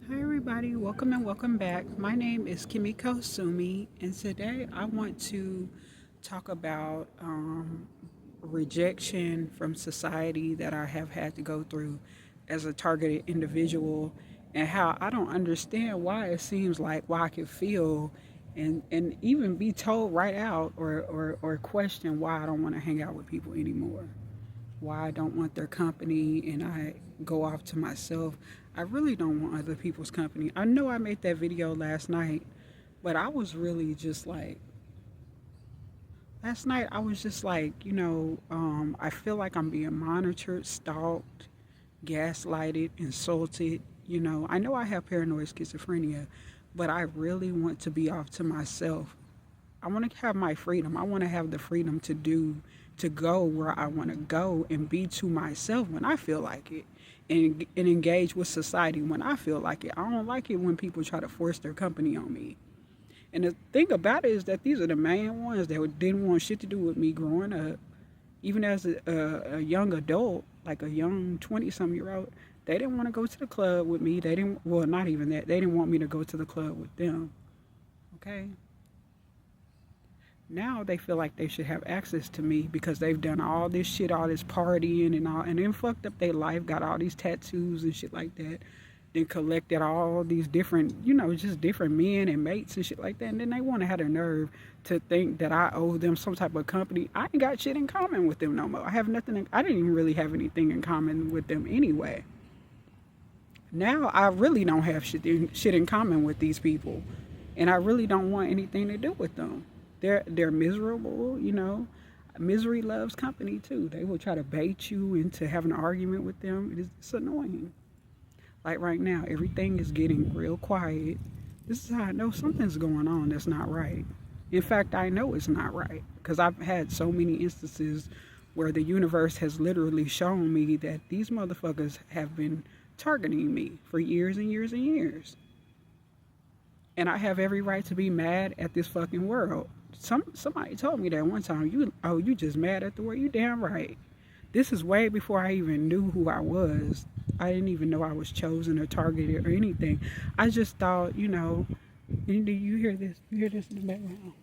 Hi everybody, welcome and welcome back. My name is Kimiko Sumi, and today I want to talk about rejection from society that I have had to go through as a targeted individual, and how I don't understand why it seems like why I can feel and even be told right out or question why I don't want to hang out with people anymore, why I don't want their company and I go off to myself. I really don't want other people's company. I know I made that video last night, but I was really just like, last night I was just like, I feel like I'm being monitored, stalked, gaslighted, insulted. I know I have paranoid schizophrenia, but I really want to be off to myself. I want to have my freedom. I want to have the freedom to go where I want to go and be to myself when I feel like it, and engage with society when I feel like it. I don't like it when people try to force their company on me. And the thing about it is that these are the main ones that didn't want shit to do with me growing up. Even as a young adult, like a young 20-some-year-old, they didn't want to go to the club with me. They didn't, well, not even that. They didn't want me to go to the club with them. Okay? Now they feel like they should have access to me because they've done all this shit, all this partying and all, and then fucked up their life, got all these tattoos and shit like that, then collected all these different, just different men and mates and shit like that, and then they want to have the nerve to think that I owe them some type of company. I ain't got shit in common with them no more. I have nothing. I didn't even really have anything in common with them anyway. Now I really don't have shit in common with these people, and I really don't want anything to do with them. They're miserable. Misery loves company too. They will try to bait you into having an argument with them. It's annoying. Like right now, everything is getting real quiet. This is how I know something's going on that's not right. In fact, I know it's not right because I've had so many instances where the universe has literally shown me that these motherfuckers have been targeting me for years and years and years. And I have every right to be mad at this fucking world. Somebody told me that one time. You just mad at the world? You damn right. This is way before I even knew who I was. I didn't even know I was chosen or targeted or anything. I just thought, you hear this? You hear this in the background?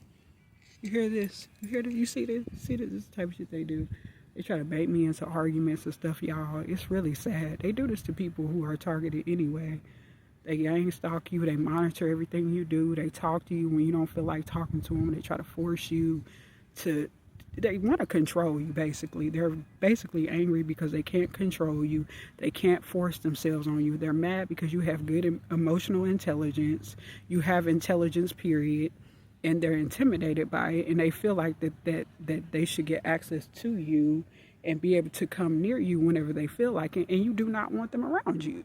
You hear this? You hear this? You see this? See this? This is the type of shit they do. They try to bait me into arguments and stuff, y'all. It's really sad. They do this to people who are targeted anyway. They gang stalk you. They monitor everything you do. They talk to you when you don't feel like talking to them. They try to force you to. They want to control you, basically. They're basically angry because they can't control you. They can't force themselves on you. They're mad because you have good emotional intelligence. You have intelligence, period. And they're intimidated by it. And they feel like that they should get access to you and be able to come near you whenever they feel like it. And you do not want them around you.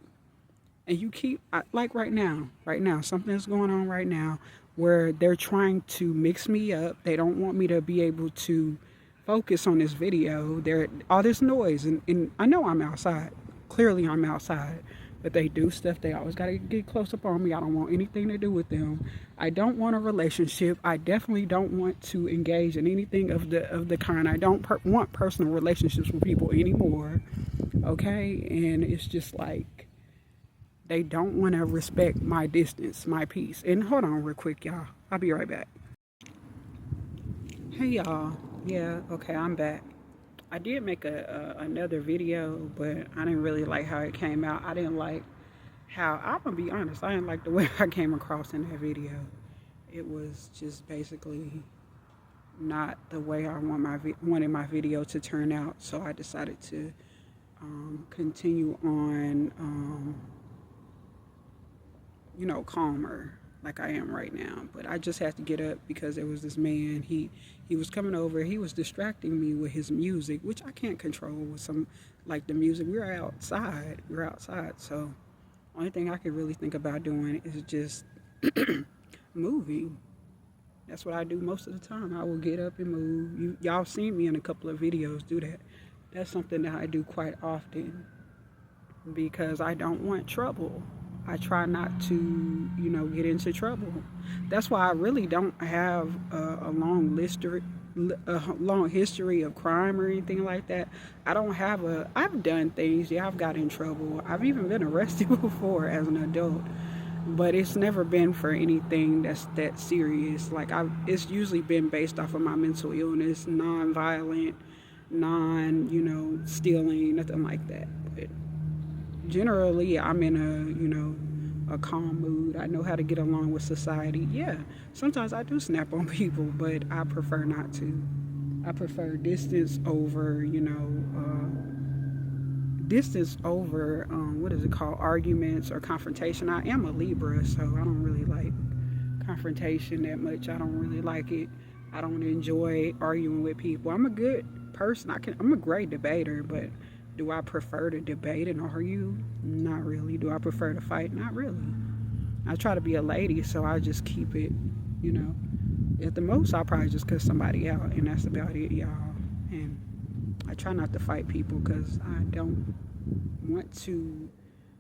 And you keep, like right now, something is going on right now where they're trying to mix me up. They don't want me to be able to focus on this video. There, all this noise, and I know I'm outside. Clearly, I'm outside, but they do stuff. They always got to get close up on me. I don't want anything to do with them. I don't want a relationship. I definitely don't want to engage in anything of the kind. I don't want personal relationships with people anymore. Okay, and it's just like they don't want to respect my distance, my peace. And hold on real quick, y'all. I'll be right back. Hey, y'all. Yeah, okay, I'm back. I did make another video, but I didn't really like how it came out. I didn't like how, I'm going to be honest, I didn't like the way I came across in that video. It was just basically not the way I wanted my video to turn out. So I decided to continue on calmer like I am right now. But I just had to get up because there was this man. He was coming over. He was distracting me with his music, which I can't control with some like the music. We're outside. We're outside. So only thing I could really think about doing is just moving. That's what I do most of the time. I will get up and move. Y'all seen me in a couple of videos do that. That's something that I do quite often because I don't want trouble. I try not to, get into trouble. That's why I really don't have a long history of crime or anything like that. I don't have a. I've done things. Yeah, I've got in trouble. I've even been arrested before as an adult, but it's never been for anything that's that serious. Like it's usually been based off of my mental illness, non-violent, stealing, nothing like that. But generally, I'm in a calm mood. I know how to get along with society. Yeah, sometimes I do snap on people, but I prefer not to. I prefer distance over what is it called, arguments or confrontation. I am a Libra, so I don't really like confrontation that much. I don't really like it. I don't enjoy arguing with people. I'm a good person. I'm a great debater, but do I prefer to debate and argue? Not really. Do I prefer to fight? Not really. I try to be a lady, so I just keep it, you know. At the most, I'll probably just cuss somebody out, and that's about it, y'all. And I try not to fight people because I don't want to.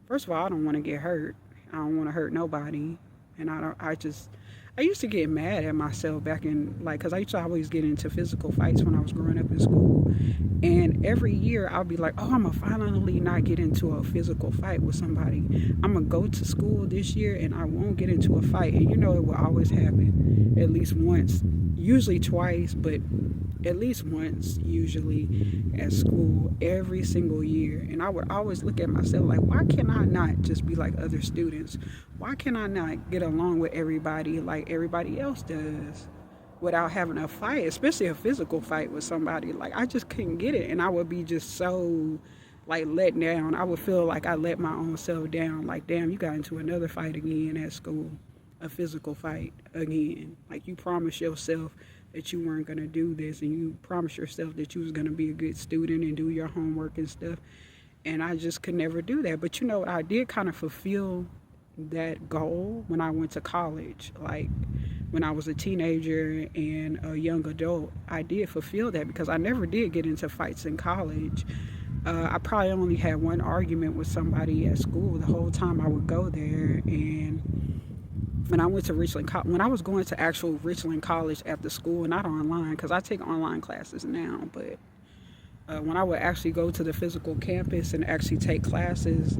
First of all, I don't want to get hurt. I don't want to hurt nobody, and I used to get mad at myself back in, like, because I used to always get into physical fights when I was growing up in school. And every year I'll be like, oh, I'm going to finally not get into a physical fight with somebody. I'm going to go to school this year and I won't get into a fight. And it will always happen at least once, usually twice, but at least once, usually at school, every single year. And I would always look at myself like, why can I not just be like other students? Why can I not get along with everybody like everybody else does without having a fight, especially a physical fight with somebody? Like, I just couldn't get it. And I would be just so, like, let down. I would feel like I let my own self down. Like, damn, you got into another fight again at school, a physical fight again. Like, you promised yourself that you weren't going to do this, and you promised yourself that you was going to be a good student and do your homework and stuff. And I just could never do that. But I did kind of fulfill that goal when I went to college. Like, when I was a teenager and a young adult, I did fulfill that because I never did get into fights in college. I probably only had one argument with somebody at school the whole time I would go there. And when I went to when I was going to actual Richland College at the school, not online, because I take online classes now, but when I would actually go to the physical campus and actually take classes,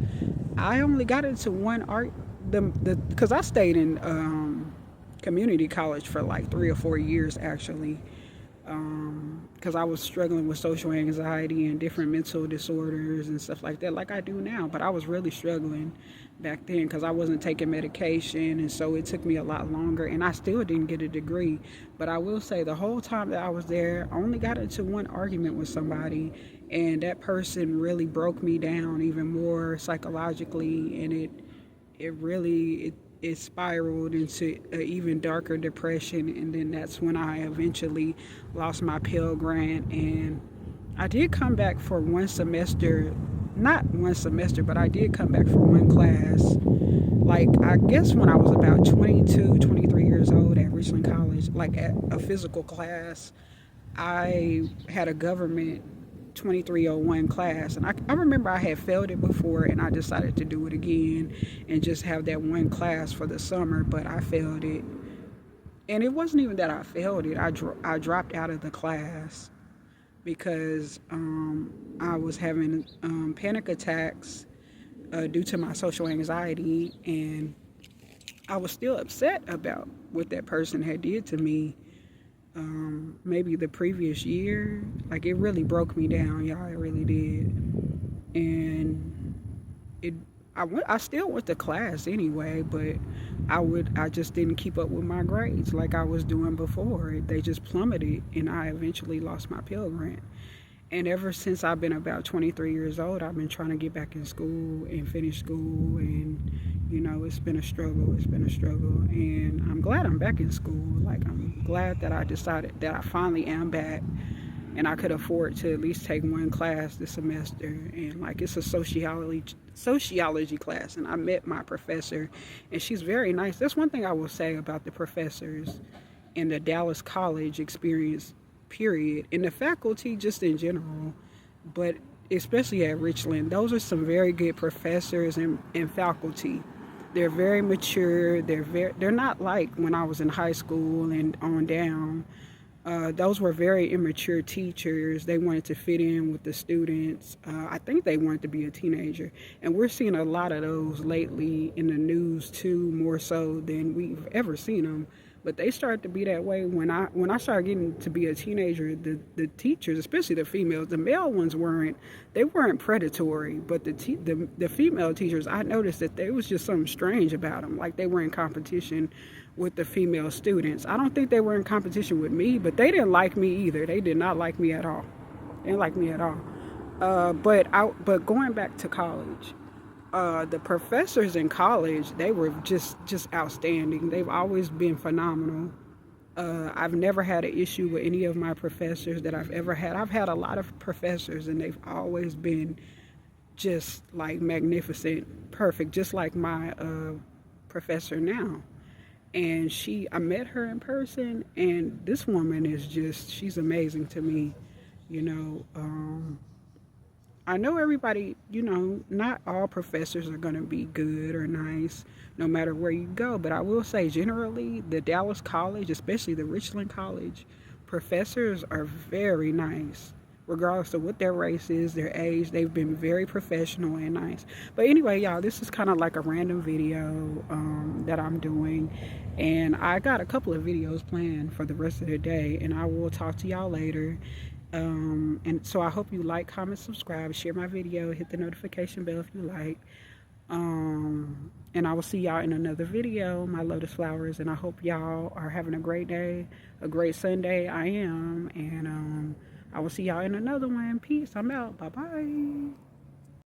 I only got into one because I stayed in community college for like 3 or 4 years actually, because I was struggling with social anxiety and different mental disorders and stuff like that, like I do now. But I was really struggling back then because I wasn't taking medication, and so it took me a lot longer, and I still didn't get a degree. But I will say the whole time that I was there, I only got into one argument with somebody, and that person really broke me down even more psychologically, and it spiraled into an even darker depression. And then that's when I eventually lost my Pell Grant. And I did come back for one semester, not one semester, but I did come back for one class. Like, I guess when I was about 22, 23 years old at Richland College, like at a physical class, I had a government 2301 class, and I remember I had failed it before, and I decided to do it again and just have that one class for the summer. But I failed it, and it wasn't even that I failed it. I dropped out of the class because I was having panic attacks due to my social anxiety, and I was still upset about what that person had did to me maybe the previous year. Like, it really broke me down, y'all. It really did. And I still went to class anyway, but I just didn't keep up with my grades like I was doing before. They just plummeted, and I eventually lost my Pell Grant. And ever since I've been about 23 years old, I've been trying to get back in school and finish school. And, it's been a struggle. It's been a struggle. And I'm glad I'm back in school. Like, I'm glad that I decided that I finally am back. And I could afford to at least take one class this semester. And, like, it's a sociology class. And I met my professor, and she's very nice. That's one thing I will say about the professors in the Dallas College experience, period, and the faculty just in general, but especially at Richland. Those are some very good professors and faculty. They're very mature. They're not like when I was in high school and on down. Those were very immature teachers. They wanted to fit in with the students. I think they wanted to be a teenager. And we're seeing a lot of those lately in the news too, more so than we've ever seen them. But they started to be that way when I started getting to be a teenager. The teachers, especially the females, the male ones weren't predatory, but the female teachers, I noticed that there was just something strange about them. Like they were in competition with the female students. I don't think they were in competition with me, but they didn't like me either. They did not like me at all. They didn't like me at all. But going back to college, the professors in college, they were just outstanding. They've always been phenomenal. I've never had an issue with any of my professors that I've ever had. I've had a lot of professors, and they've always been just like magnificent, perfect, just like my professor now. And I met her in person, and this woman is she's amazing to me. You know, I know everybody, not all professors are going to be good or nice no matter where you go, but I will say generally the Dallas College, especially the Richland College, professors are very nice. Regardless of what their race is, their age, they've been very professional and nice. But anyway, y'all, this is kind of like a random video that I'm doing. And I got a couple of videos planned for the rest of the day, and I will talk to y'all later. And so I hope you like, comment, subscribe, share my video, hit the notification bell if you like. And I will see y'all in another video, my lotus flowers. And I hope y'all are having a great day, a great Sunday. I am. And I will see y'all in another one. Peace. I'm out. Bye-bye.